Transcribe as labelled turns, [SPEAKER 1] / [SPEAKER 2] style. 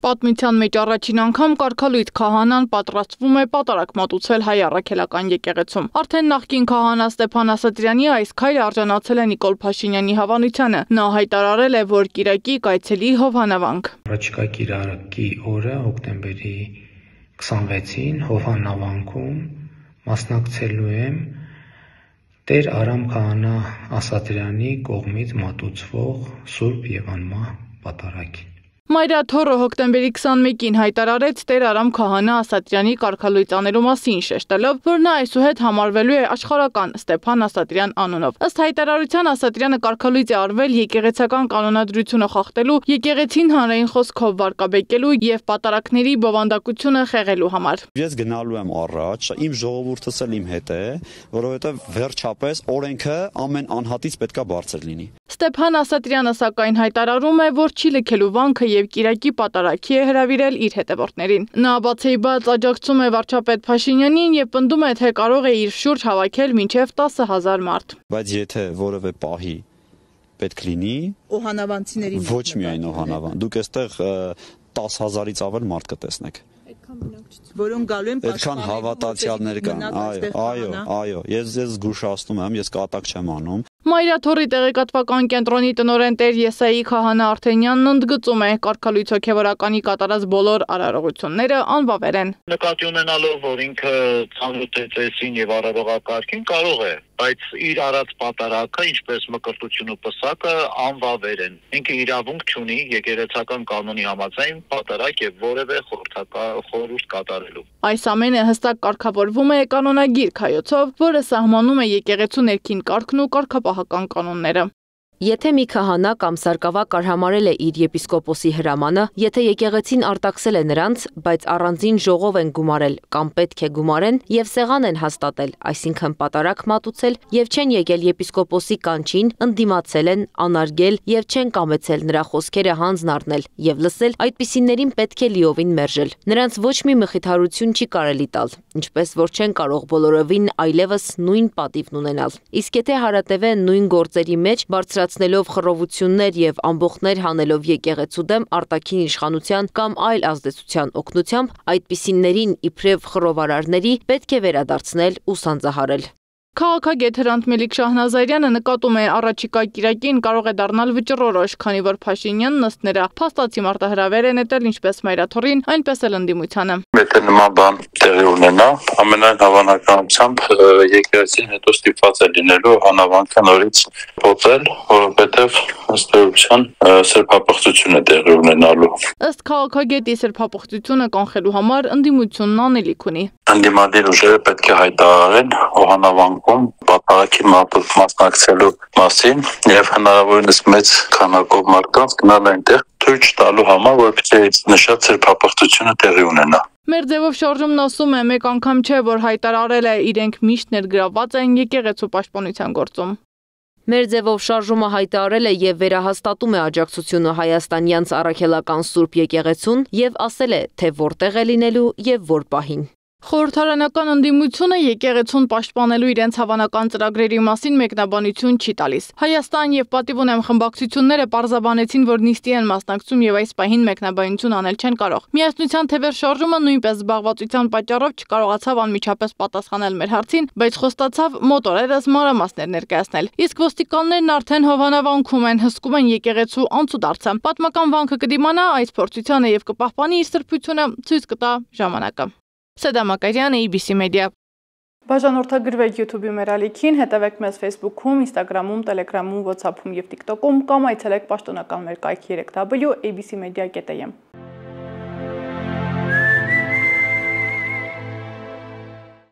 [SPEAKER 1] Պատմության մեջ առաջին անգամ կարգալույծ քահանան պատրաստվում է պատարագ մատուցել հայ առաքելական եկեղեցում։ Արդեն նախկին քահանա Ստեփան Ասատրյանի այս քայլը արժանացել է Նիկոլ Փաշինյանի հավանությանը։ Նա հայտարարել է, որ կիրակի կայցելի Հովհաննավանք։
[SPEAKER 2] Առաջիկա կիրակի օրը հոկտեմբերի 26-ին Հովհաննավանքում մասնակցելու եմ Տեր Արամ քահանա Ասատրյանի կողմից մատուցվող Սուրբ եւ անմահ պատարագին։
[SPEAKER 1] Մայրաթոռը հոկտեմբերի 21-ին հայտարարեց Տեր Արամ քահանա Ասատրյանի կարգալույծանելու մասին, շեշտելով, որ նա այսուհետ համարվելու է աշխարհական Ստեփան Ասատրյան անունով։ Ըստ հայտարարության Ասատրյանը կարգալույծ է արվել եկեղեցական կանոնադրությունը խախտելու, եկեղեցին հանրային խոսքով վարկաբեկելու եւ պատարակների բովանդակությունը խեղելու համար։
[SPEAKER 3] Ես գնալու եմ առաջ, իմ ժողովուրդս էլ իմ հետ է, որովհետեւ վերջապես օրենքը ամեն անհատից պետքա բարձր լինի։
[SPEAKER 1] Ստեփան Ասատրյանը սակայն հայտարարում է, որ չի լքելու վանքը եւ կիրակի պատարագի է հրավիրել իր հետևորդներին։ Նա բացի բաց աջակցում է վարչապետ Փաշինյանին եւ պնդում է, թե կարող է իր շուրջ հավաքել մինչեւ 10,000 մարդ։
[SPEAKER 3] Բայց եթե որևէ պահի պետք լինի,
[SPEAKER 4] Օհանավանցիների
[SPEAKER 3] ոչ միայն Օհանավան, դուք այստեղ 10,000-ից ավել մարդ կտեսնեք։
[SPEAKER 4] Որոնք գալու են
[SPEAKER 3] այդքան հավատացյալներ կան։ Այո, ես զգուշացնում եմ, ես կատակ չեմ անում։
[SPEAKER 1] Մայրաթոռի տեղեկատվական կենտրոնի տնօրեն Տեր Եսայի քահանա Արթենյանն ընդգծում է, կարգալույծ հոգևորականի կատարած բոլոր արարողությունները անվավեր են։
[SPEAKER 5] Նկատի ունենալով, որ ինքը ցանոթ է ծեսին եւ արարողակարգին, կարող է, բայց իր արած պատարակը, ինչպես մկրտությունը պսակը, անվավեր են։ Ինքը իրավունք չունի եկեղեցական կանոնի համաձայն պատարակ եւ որևէ խորհուրդ կատարելու։
[SPEAKER 1] Այս ամենը հստակ կարգավորվում է կանոնագիր քայոցով, որը սահմանում է եկեղեցու ներքին կարգն ու կարգապահական կանոնները։
[SPEAKER 6] Եթե մի քահանա կամ սարկավակ արհամարել է իր եպիսկոպոսի հրամանը, եթե եկեղեցին արտաքսել է նրանց, բայց առանձին ժողով են գումարել կամ պետք է գումարեն եւ սեղան են հաստատել, այսինքն պատարակ մատուցել եւ չեն եկել եպիսկոպոսի կանչին, ընդդիմացել են, անարգել եւ չեն կամեցել նրա խոսքերը հանձն առնել եւ լսել, այդպիսիներին պետք է լիովին մերժել։ Նրանց ոչ մի մխիթարություն չի կարելի տալ, ինչպես որ չեն կարող բոլորովին այլևս նույն պատիվն ունենալ։ Իսկ եթե հարատևեն նույն գործերի մեջ բարձրացնելով խռովություններ եւ ամբոխներ հանելով եկեղեցու դեմ արտաքին իշխանության կամ այլ ազդեցության օգնությամբ, այդպիսիներին իբրև խռովարարների պետք է վերադարձնել ու սանձահարել։
[SPEAKER 1] Քաղաքագետ Հրանտ Մելիք Շահնազարյանը նկատում է առաջիկա կիրակին կարող է դառնալ վճռորոշ, քանի որ Փաշինյանն ըստ նրա փաստացի մարտահրավեր է նետել ինչպես Մայրաթոռին, այնպես էլ ընդդիմությանը։
[SPEAKER 7] Եթե նման բան տեղի ունենա, ամենայն հավանականությամբ եկեղեցին հետո ստիպված է լինելու հանավանքը նորից փոխել, որովհետև ըստ էության սրբապղծություն է տեղի ունենալու։
[SPEAKER 1] Ըստ քաղաքագետի սրբապղծությունը կանխելու համար ընդդիմությունն անելիք ունի։
[SPEAKER 7] Ընդդիմադիր ուժերը պետք է հայտարարեն Օհանավանքում պատարագի մասնակցելու մասին եւ հնարավորինս մեծ քանակով մարդկանց գնալ այնտեղ թույլ չտալու համար, որպեսզի նշած սրբապղծությունը տեղի ունենա։
[SPEAKER 1] Մեր ձևով շարժումն ասում է, մեկ անգամ չէ, որ հայտարարել է իրենք միշտ ներգրավված են եկեղեցու պաշտպանության գործում։
[SPEAKER 6] Մեր ձևով շարժումը հայտարարել է եւ վերահաստատում է աջակցությունը հայաստանյանց առաքելական Սուրբ եկեղեցուն եւ ասել է, թե որտեղ է լինելու եւ որ պահին։
[SPEAKER 1] Խորհրդարանական ընդդիմությունը եկեղեցուն պաշտպանելու իրենց հավանական ծրագրերի մասին մեկնաբանություն չի տալիս։ Հայաստան եւ Պատիվ ունեմ խմբակցությունները պարզաբանեցին, որ նիստի են մասնակցում եւ այս պահին մեկնաբանություն անել չեն կարող։ Միասնության թևեր շարժումը նույնպես զբաղվածության պատճառով չկարողացավ անմիջապես պատասխանել մեր հարցին, բայց խոստացավ մոտ օրերս մանրամասներ ներկայացնել։ Իսկ ոստիկաններն արդեն Հովհաննավանքում են, հսկում են եկեղեցու անցուդարձը։ Պատմական վանքը կդիմանա այս փորձությանը եւ կպահպանի իր սրբությունը, ցույց կտա ժամանակը։ Սեդա Մակարյանը, ABC Media։ Բաժանորդագրվեք YouTube-ի մեր ալիքին, հետևեք մեզ Facebook-ում, Instagram-ում, Telegram-ում, WhatsApp-ում եւ TikTok-ում կամ այցելեք պաշտոնական մեր կայքի 3w abcmedia.am։